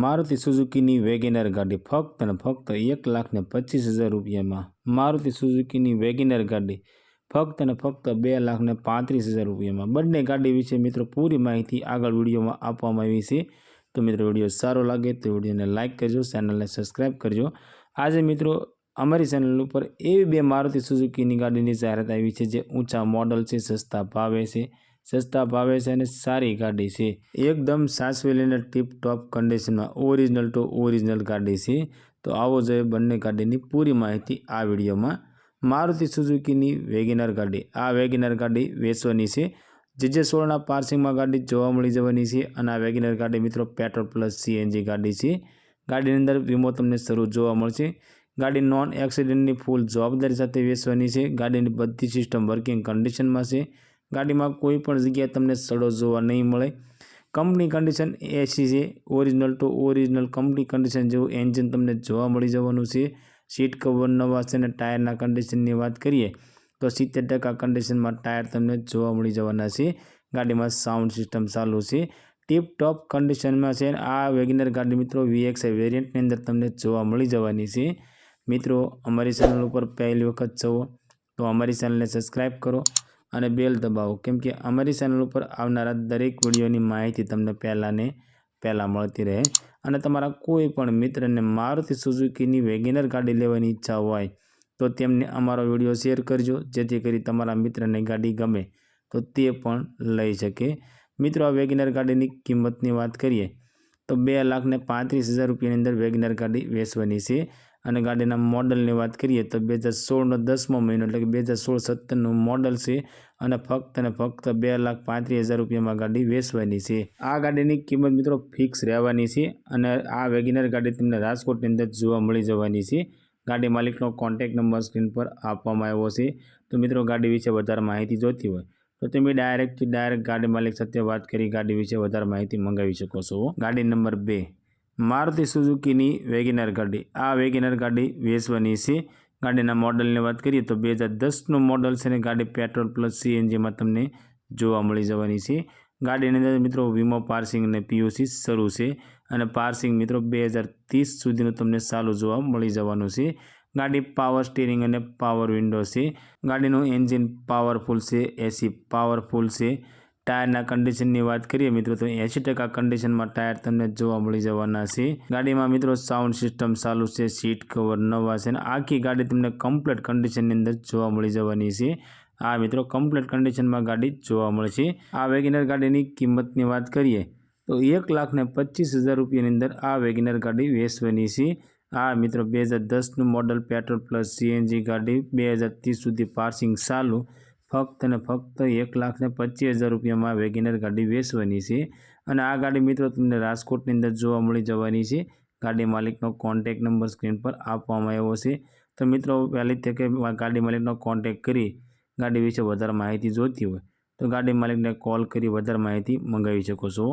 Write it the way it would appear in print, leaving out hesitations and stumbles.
Maruti सुजुकीनी Wegener गाड़ी फक्त ने फक्त 1,25,000 રૂપિયામાં। मारुति सुजुकीनी वेगेनर गाड़ी फक्त ने फक्त 2,35,000 રૂપિયામાં। બંને ગાડી વિશે મિત્રો પૂરી માહિતી આગળ વિડીયોમાં આપવામાં આવી છે। તો મિત્રો વિડીયો સારો લાગે તો વિડીયોને લાઇક કરજો, ચેનલને સબસ્ક્રાઈબ કરજો। આજે મિત્રો અમારી ચેનલ ઉપર એવી બે મારુતિ સુઝુકીની ગાડીની જાહેરાત આવી છે જે ઊંચા મોડલ છે, સસ્તા ભાવે છે અને સારી ગાડી છે। એકદમ સાચવેલી અને ટીપ ટોપ કન્ડિશનમાં ઓરિજિનલ ટુ ઓરિજિનલ ગાડી છે। તો આવો જોઈએ બંને ગાડીની પૂરી માહિતી આ વિડીયોમાં। મારુતિ સુઝુકીની વેગેનર ગાડી, આ વેગેનર ગાડી વેચવાની છે। JJ16 પાર્સિંગમાં ગાડી જોવા મળી જવાની છે અને આ વેગેનર ગાડી મિત્રો પેટ્રોલ પ્લસ CNG ગાડી છે। ગાડીની અંદર વીમો તમને શરૂ જોવા મળશે। ગાડી નોન એક્સિડન્ટની ફૂલ જવાબદારી સાથે વેચવાની છે। ગાડીની બધી સિસ્ટમ વર્કિંગ કન્ડિશનમાં છે। ગાડીમાં કોઈ પણ જગ્યાએ તમને સડો જોવા નહીં મળે। કંપની કન્ડિશન એસી છે, original two original company condition જેવું એન્જિન તમને જોવા મળી જવાનું છે। સીટ કવર નવા છે અને ટાયરના કન્ડિશનની વાત કરીએ તો 70% કન્ડિશનમાં ટાયર તમને જોવા મળી જવાના છે। ગાડીમાં સાઉન્ડ સિસ્ટમ ચાલુ છે, ટીપ ટોપ કન્ડિશનમાં છે। આ વેગેનર ગાડી મિત્રો VXI વેરિયન્ટની અંદર તમને જોવા મળી જવાની છે। મિત્રો અમારી ચેનલ ઉપર પહેલી વખત છો તો અમારી ચેનલને સબસ્ક્રાઈબ કરો અને બેલ દબાવો, કેમ કે અમારી ચેનલ ઉપર આવનારા દરેક વિડીયોની માહિતી તમને પહેલાં મળતી રહે। અને તમારા કોઈ પણ મિત્રને મારુતિ સુઝુકીની વેગેનર ગાડી લેવાની ઈચ્છા હોય તો તેમને અમારો વિડીયો શેર કરજો, જેથી કરી તમારા મિત્રને ગાડી ગમે તો તે પણ લઈ શકે। મિત્રો આ વેગેનર ગાડીની કિંમતની વાત કરીએ તો 2,35,000 રૂપિયાની અંદર વેગેનર ગાડી વેચવાની છે। અને ગાડીના મોડલની વાત કરીએ તો 2016નો 10મો મહિનો એટલે કે 2016-17નું મોડલ છે અને ફક્ત 2,35,000 રૂપિયામાં ગાડી વેચવાની છે। આ ગાડીની કિંમત મિત્રો ફિક્સ રહેવાની છે અને આ વેગેનર ગાડી તમને રાજકોટની અંદર જોવા મળી જવાની છે। ગાડી માલિકનો કોન્ટેક્ટ નંબર સ્ક્રીન પર આપવામાં આવ્યો છે। તો મિત્રો ગાડી વિશે વધારે માહિતી જોઈતી હોય તો તમે ડાયરેક્ટ ગાડી માલિક સાથે વાત કરી ગાડી વિશે વધારે માહિતી મંગાવી શકો છો। ગાડી નંબર 2 મારુતિ સુઝુકીની વેગેનર ગાડી, આ વેગેનર ગાડી વેચવાની છે। ગાડીના મોડલની વાત કરીએ તો 2010નું મોડલ છે અને ગાડી પેટ્રોલ પ્લસ CNGમાં તમને જોવા મળી જવાની છે। ગાડીની અંદર મિત્રો વીમો, પાર્સિંગ અને POC શરૂ છે અને પાર્સિંગ મિત્રો 2030 સુધીનું તમને ચાલુ જોવા મળી જવાનું છે। ગાડી પાવર સ્ટીરિંગ અને પાવર વિન્ડો છે। ગાડીનું એન્જિન પાવરફુલ છે, AC પાવરફુલ છે। ટાયરના કન્ડિશનની વાત કરીએ મિત્રો તો 80% કન્ડિશનમાં ટાયર તમને જોવા મળી જવાના છે। ગાડીમાં મિત્રો સાઉન્ડ સિસ્ટમ ચાલુ છે, સીટ કવર નવા છે અને આખી ગાડી તમને કમ્પ્લીટ કન્ડિશનની અંદર જોવા મળી જવાની છે। આ મિત્રો કમ્પ્લીટ કન્ડિશનમાં ગાડી જોવા મળશે। આ વેગેનર ગાડીની કિંમતની વાત કરીએ તો 1,25,000 રૂપિયાની અંદર આ વેગેનર ગાડી વેચવાની છે। આ મિત્રો 2010નું મોડલ પેટ્રોલ પ્લસ CNG ગાડી 2030 સુધી પાર્સિંગ ચાલુ, ફક્ત ને ફક્ત 1,25,000 રૂપિયામાં વેગેનર ગાડી વેચવાની છે। અને આ ગાડી મિત્રો તમને રાજકોટની અંદર જોવા મળી જવાની છે। ગાડી માલિકનો કોન્ટેક્ટ નંબર સ્ક્રીન પર આપવામાં આવ્યો છે। તો મિત્રો વહેલી તકે ગાડી માલિકનો કોન્ટેક્ટ કરી ગાડી વિશે વધારે માહિતી જોઈતી હોય તો ગાડી માલિકને કોલ કરી વધારે માહિતી મંગાવી શકો છો।